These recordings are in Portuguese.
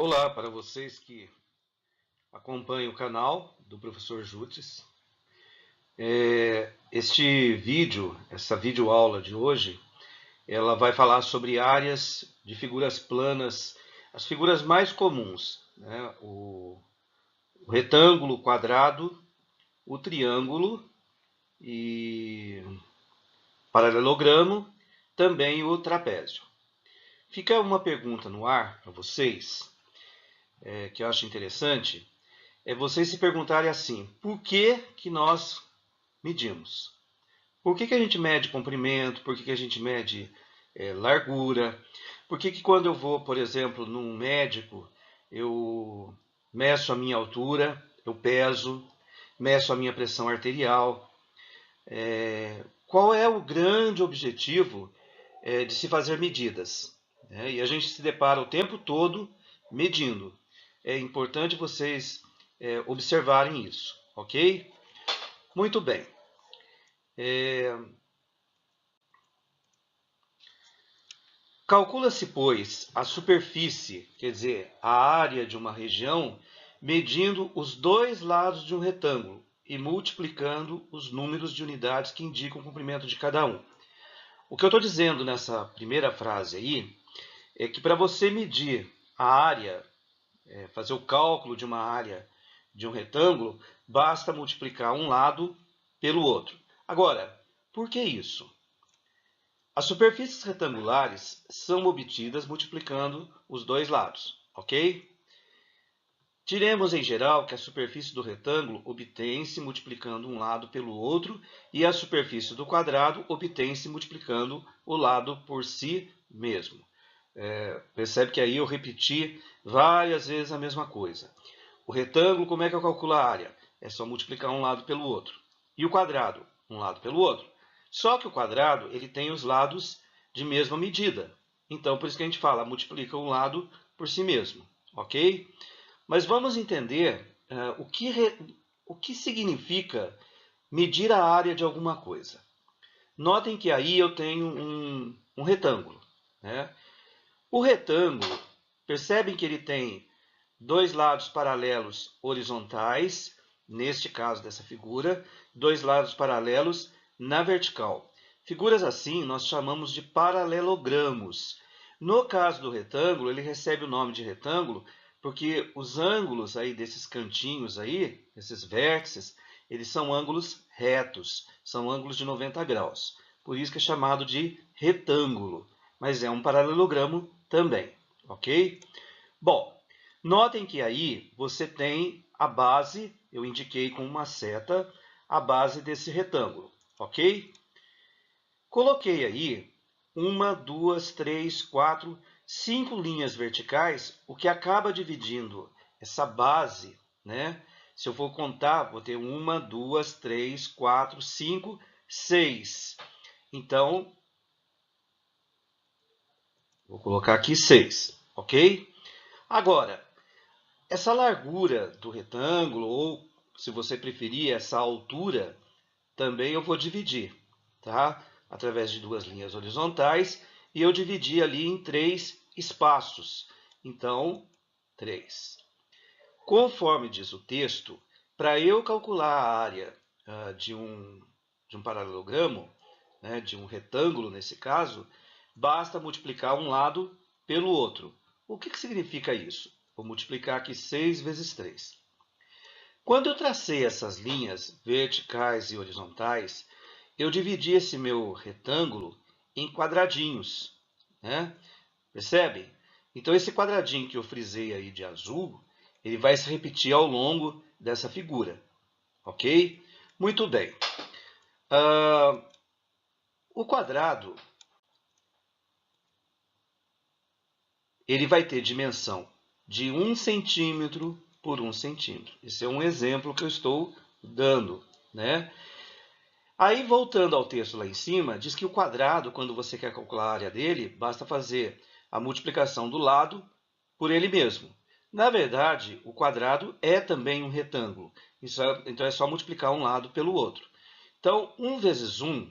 Olá para vocês que acompanham o canal do professor Jutes. Essa videoaula de hoje, ela vai falar sobre áreas de figuras planas, as figuras mais comuns, né? O retângulo, o quadrado, o triângulo e paralelogramo, também o trapézio. Fica uma pergunta no ar para vocês, que eu acho interessante, é vocês se perguntarem assim: por que que nós medimos? Por que que a gente mede comprimento? Por que que a gente mede largura? Por que que quando eu vou, por exemplo, num médico, eu meço a minha altura, eu peso, meço a minha pressão arterial? Qual é o grande objetivo de se fazer medidas? E a gente se depara o tempo todo medindo. É importante vocês observarem isso, ok? Muito bem. Calcula-se, pois, a superfície, quer dizer, a área de uma região, medindo os dois lados de um retângulo e multiplicando os números de unidades que indicam o comprimento de cada um. O que eu estou dizendo nessa primeira frase aí é que para você medir a área, fazer o cálculo de uma área de um retângulo, basta multiplicar um lado pelo outro. Agora, por que isso? As superfícies retangulares são obtidas multiplicando os dois lados, ok? Diremos em geral que a superfície do retângulo obtém-se multiplicando um lado pelo outro e a superfície do quadrado obtém-se multiplicando o lado por si mesmo. Percebe que aí eu repeti várias vezes a mesma coisa. O retângulo, como é que eu calculo a área? É só multiplicar um lado pelo outro. E o quadrado? Um lado pelo outro. Só que o quadrado ele tem os lados de mesma medida. Então, por isso que a gente fala, multiplica um lado por si mesmo. Ok? Mas vamos entender o que significa medir a área de alguma coisa. Notem que aí eu tenho um retângulo. Né? O retângulo, percebem que ele tem dois lados paralelos horizontais, neste caso dessa figura, dois lados paralelos na vertical. Figuras assim nós chamamos de paralelogramos. No caso do retângulo, ele recebe o nome de retângulo porque os ângulos aí desses cantinhos aí, esses vértices, eles são ângulos retos, são ângulos de 90 graus. Por isso que é chamado de retângulo, mas é um paralelogramo também, ok? Bom, notem que aí você tem a base, eu indiquei com uma seta, a base desse retângulo, ok? Coloquei aí 1, 2, 3, 4, 5 linhas verticais, o que acaba dividindo essa base, né? Se eu for contar, vou ter 1, 2, 3, 4, 5, 6. Então, vou colocar aqui 6, ok? Agora, essa largura do retângulo, ou se você preferir, essa altura, também eu vou dividir, tá? Através de duas linhas horizontais, e eu dividi ali em 3 espaços. Então, 3. Conforme diz o texto, para eu calcular a área de um paralelogramo, né, de um retângulo nesse caso, basta multiplicar um lado pelo outro. O que significa isso? Vou multiplicar aqui 6 vezes 3. Quando eu tracei essas linhas verticais e horizontais, eu dividi esse meu retângulo em quadradinhos. Né? Percebem? Então, esse quadradinho que eu frisei aí de azul, ele vai se repetir ao longo dessa figura. Ok? Muito bem. O quadrado ele vai ter dimensão de 1 centímetro por 1 centímetro. Esse é um exemplo que eu estou dando, né? Aí, voltando ao texto lá em cima, diz que o quadrado, quando você quer calcular a área dele, basta fazer a multiplicação do lado por ele mesmo. Na verdade, o quadrado é também um retângulo. Então, é só multiplicar um lado pelo outro. Então, 1 vezes 1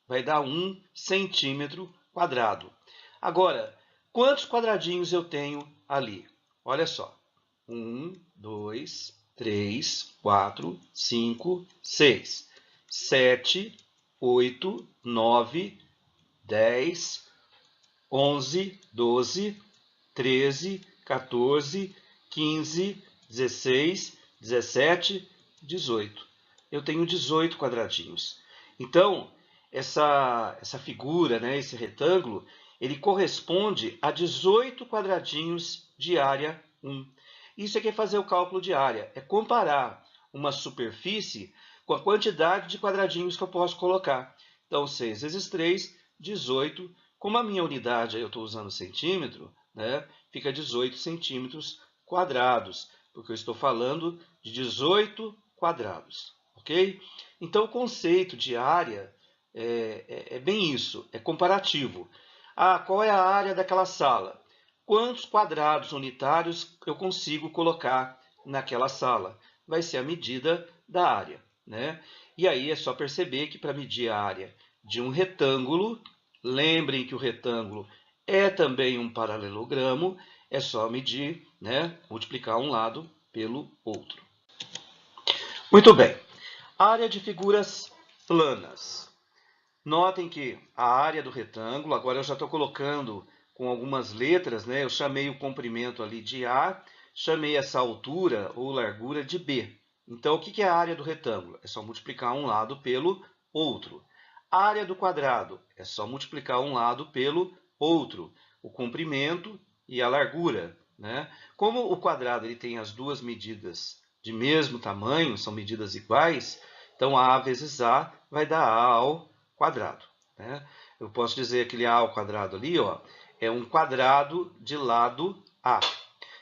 vai dar 1 centímetro quadrado. Agora, quantos quadradinhos eu tenho ali? Olha só. 1, 2, 3, 4, 5, 6, 7, 8, 9, 10, 11, 12, 13, 14, 15, 16, 17, 18. Eu tenho 18 quadradinhos. Então, essa figura, né, esse retângulo, ele corresponde a 18 quadradinhos de área 1. Isso aqui é fazer o cálculo de área, é comparar uma superfície com a quantidade de quadradinhos que eu posso colocar. Então, 6 vezes 3, 18. Como a minha unidade eu estou usando centímetro, né, fica 18 centímetros quadrados, porque eu estou falando de 18 quadrados, ok? Então, o conceito de área é bem isso, é comparativo. Ah, qual é a área daquela sala? Quantos quadrados unitários eu consigo colocar naquela sala? Vai ser a medida da área, né? E aí é só perceber que para medir a área de um retângulo, lembrem que o retângulo é também um paralelogramo, é só medir, né? Multiplicar um lado pelo outro. Muito bem. Área de figuras planas. Notem que a área do retângulo, agora eu já estou colocando com algumas letras, né? Eu chamei o comprimento ali de A, chamei essa altura ou largura de B. Então, o que é a área do retângulo? É só multiplicar um lado pelo outro. A área do quadrado é só multiplicar um lado pelo outro. O comprimento e a largura, né? Como o quadrado ele tem as duas medidas de mesmo tamanho, são medidas iguais, então A vezes A vai dar A ao quadrado, né? Eu posso dizer aquele A ao quadrado ali, ó, é um quadrado de lado A.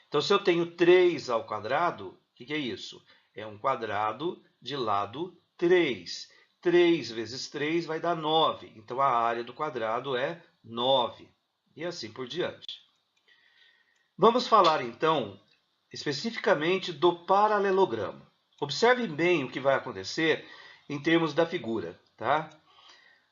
Então, se eu tenho 3 ao quadrado, o que é isso? É um quadrado de lado 3. 3 vezes 3 vai dar 9. Então, a área do quadrado é 9. E assim por diante. Vamos falar, então, especificamente do paralelogramo. Observem bem o que vai acontecer em termos da figura, tá?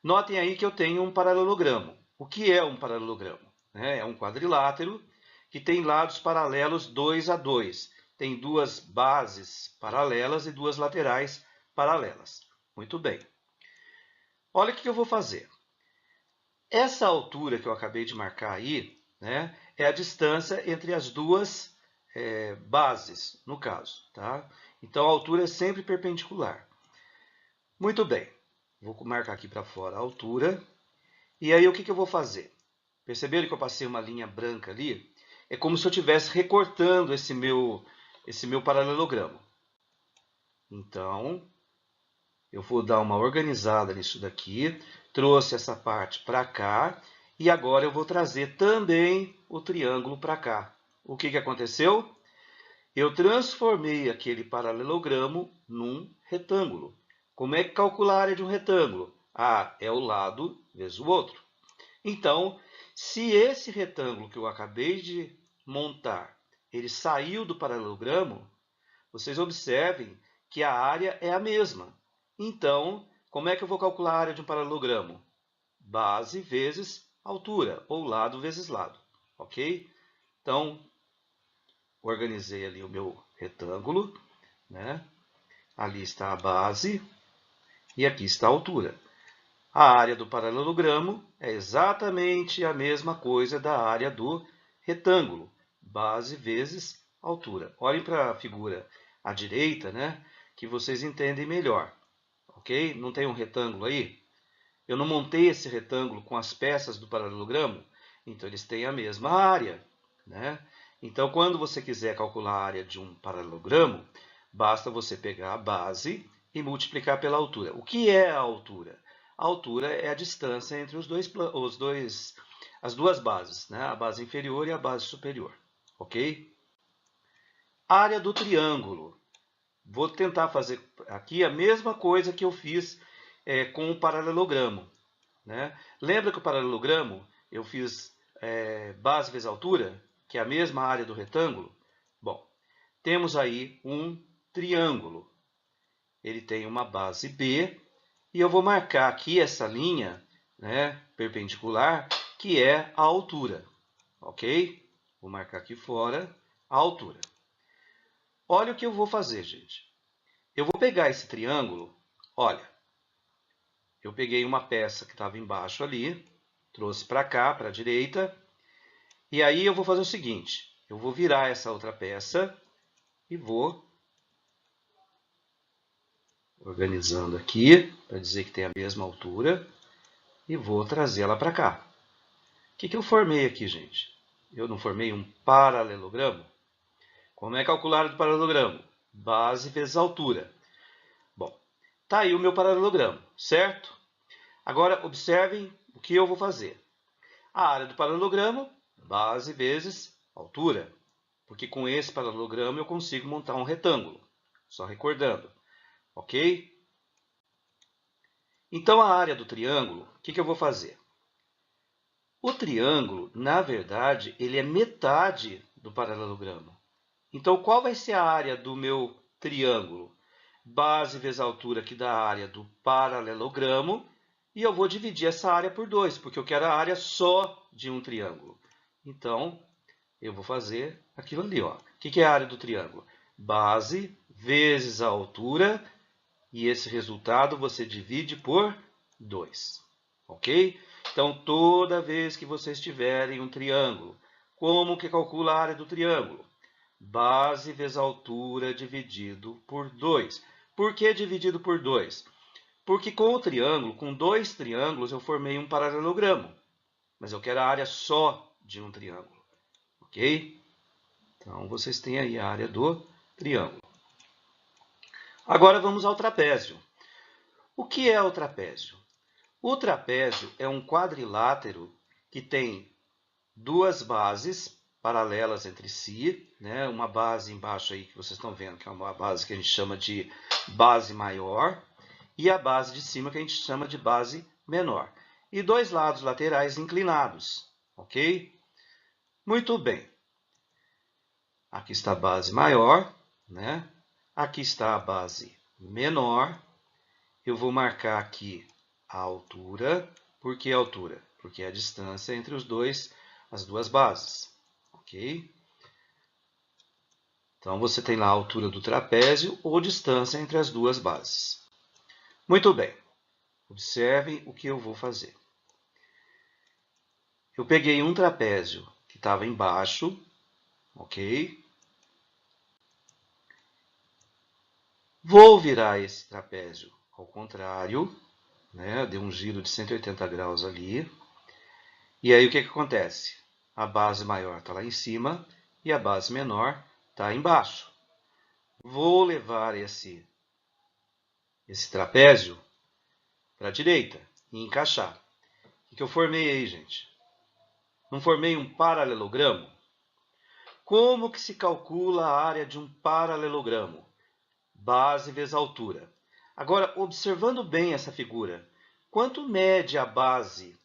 Notem aí que eu tenho um paralelogramo. O que é um paralelogramo? É um quadrilátero que tem lados paralelos 2 a 2. Tem duas bases paralelas e duas laterais paralelas. Muito bem. Olha o que eu vou fazer. Essa altura que eu acabei de marcar aí, né, é a distância entre as duas bases, no caso. Tá? Então, a altura é sempre perpendicular. Muito bem. Vou marcar aqui para fora a altura. E aí, o que eu vou fazer? Perceberam que eu passei uma linha branca ali? É como se eu estivesse recortando esse meu paralelogramo. Então, eu vou dar uma organizada nisso daqui. Trouxe essa parte para cá. E agora eu vou trazer também o triângulo para cá. O que aconteceu? Eu transformei aquele paralelogramo num retângulo. Como é que calcula a área de um retângulo? Ah, é o lado vezes o outro. Então, se esse retângulo que eu acabei de montar, ele saiu do paralelogramo, vocês observem que a área é a mesma. Então, como é que eu vou calcular a área de um paralelogramo? Base vezes altura, ou lado vezes lado, ok? Então, organizei ali o meu retângulo, né? Ali está a base e aqui está a altura. A área do paralelogramo é exatamente a mesma coisa da área do retângulo, base vezes altura. Olhem para a figura à direita, né, que vocês entendem melhor, ok? Não tem um retângulo aí? Eu não montei esse retângulo com as peças do paralelogramo, então eles têm a mesma área, né? Então, quando você quiser calcular a área de um paralelogramo, basta você pegar a base e multiplicar pela altura. O que é a altura? A altura é a distância entre as duas bases, né? A base inferior e a base superior, ok? Área do triângulo. Vou tentar fazer aqui a mesma coisa que eu fiz com o paralelogramo, né? Lembra que o paralelogramo eu fiz base vezes altura, que é a mesma área do retângulo? Bom, temos aí um triângulo. Ele tem uma base B e eu vou marcar aqui essa linha, né, perpendicular, que é a altura, ok? Vou marcar aqui fora a altura. Olha o que eu vou fazer, gente. Eu vou pegar esse triângulo, olha, eu peguei uma peça que estava embaixo ali, trouxe para cá, para a direita, e aí eu vou fazer o seguinte, eu vou virar essa outra peça e vou organizando aqui, para dizer que tem a mesma altura, e vou trazê-la para cá. O que eu formei aqui, gente? Eu não formei um paralelogramo? Como é calculado o paralelogramo? Base vezes altura. Bom, tá aí o meu paralelogramo, certo? Agora, observem o que eu vou fazer. A área do paralelogramo, base vezes altura. Porque com esse paralelogramo eu consigo montar um retângulo. Só recordando, ok? Então, a área do triângulo, o que eu vou fazer? O triângulo, na verdade, ele é metade do paralelogramo. Então, qual vai ser a área do meu triângulo? Base vezes a altura que dá a área do paralelogramo. E eu vou dividir essa área por 2, porque eu quero a área só de um triângulo. Então, eu vou fazer aquilo ali. Ó. O que é a área do triângulo? Base vezes a altura. E esse resultado você divide por 2. Ok? Então, toda vez que vocês tiverem um triângulo, como que calcula a área do triângulo? Base vezes a altura dividido por 2. Por que dividido por 2? Porque com o triângulo, com dois triângulos, eu formei um paralelogramo. Mas eu quero a área só de um triângulo. Ok? Então, vocês têm aí a área do triângulo. Agora vamos ao trapézio. O que é o trapézio? O trapézio é um quadrilátero que tem duas bases paralelas entre si, né? Uma base embaixo aí que vocês estão vendo, que é uma base que a gente chama de base maior, e a base de cima que a gente chama de base menor. E dois lados laterais inclinados, ok? Muito bem. Aqui está a base maior, né? Aqui está a base menor. Eu vou marcar aqui a altura. Por que a altura? Porque é a distância entre as duas bases, ok? Então, você tem lá a altura do trapézio ou distância entre as duas bases. Muito bem. Observem o que eu vou fazer. Eu peguei um trapézio que estava embaixo, ok? Vou virar esse trapézio ao contrário, né? Dei um giro de 180 graus ali. E aí o que acontece? A base maior está lá em cima e a base menor está embaixo. Vou levar esse trapézio para a direita e encaixar. O que eu formei aí, gente? Não formei um paralelogramo? Como que se calcula a área de um paralelogramo? Base vezes altura. Agora, observando bem essa figura, quanto mede a base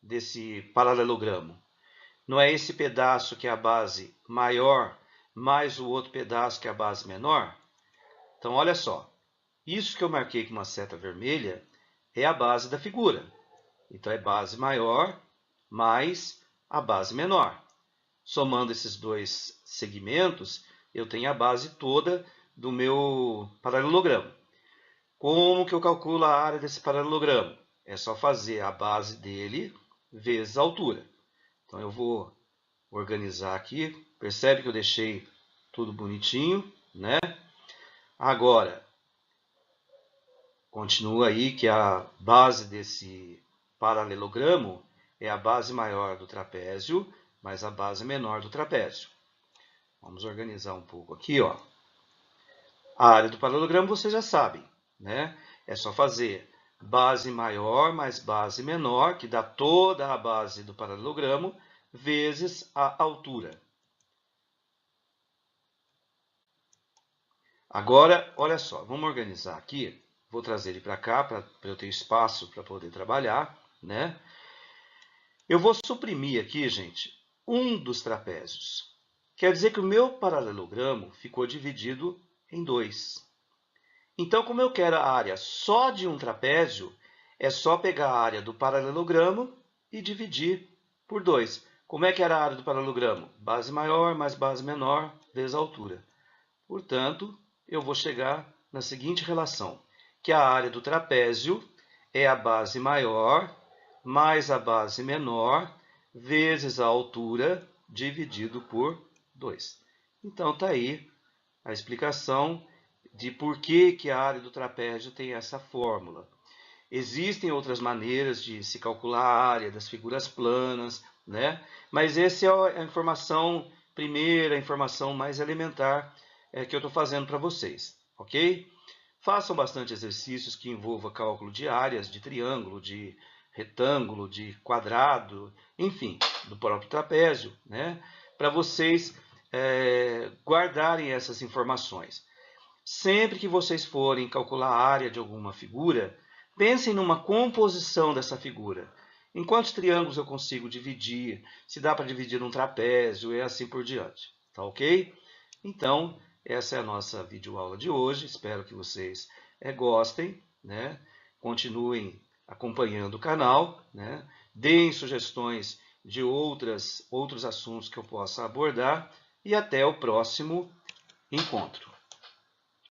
desse paralelogramo? Não é esse pedaço que é a base maior, mais o outro pedaço que é a base menor? Então, olha só. Isso que eu marquei com uma seta vermelha é a base da figura. Então, é base maior mais a base menor. Somando esses dois segmentos, eu tenho a base toda do meu paralelogramo. Como que eu calculo a área desse paralelogramo? É só fazer a base dele vezes a altura. Então, eu vou organizar aqui. Percebe que eu deixei tudo bonitinho, né? Agora, continua aí que a base desse paralelogramo é a base maior do trapézio mais a base menor do trapézio. Vamos organizar um pouco aqui, ó. A área do paralelogramo vocês já sabem, né? É só fazer base maior mais base menor, que dá toda a base do paralelogramo, vezes a altura. Agora, olha só, vamos organizar aqui. Vou trazer ele para cá, para eu ter espaço para poder trabalhar, né? Eu vou suprimir aqui, gente, um dos trapézios. Quer dizer que o meu paralelogramo ficou dividido em dois. Então, como eu quero a área só de um trapézio, é só pegar a área do paralelogramo e dividir por 2. Como é que era a área do paralelogramo? Base maior mais base menor vezes a altura. Portanto, eu vou chegar na seguinte relação, que a área do trapézio é a base maior mais a base menor vezes a altura dividido por 2. Então, está aí a explicação de por que a área do trapézio tem essa fórmula. Existem outras maneiras de se calcular a área das figuras planas, né? Mas essa é a informação primeira, a informação mais elementar que eu estou fazendo para vocês, ok? Façam bastante exercícios que envolvam cálculo de áreas de triângulo, de retângulo, de quadrado, enfim, do próprio trapézio, né? Para vocês guardarem essas informações. Sempre que vocês forem calcular a área de alguma figura, pensem numa composição dessa figura. Em quantos triângulos eu consigo dividir? Se dá para dividir um trapézio e assim por diante. Tá ok? Então, essa é a nossa videoaula de hoje. Espero que vocês gostem, né? Continuem acompanhando o canal, né? Deem sugestões de outros assuntos que eu possa abordar e até o próximo encontro.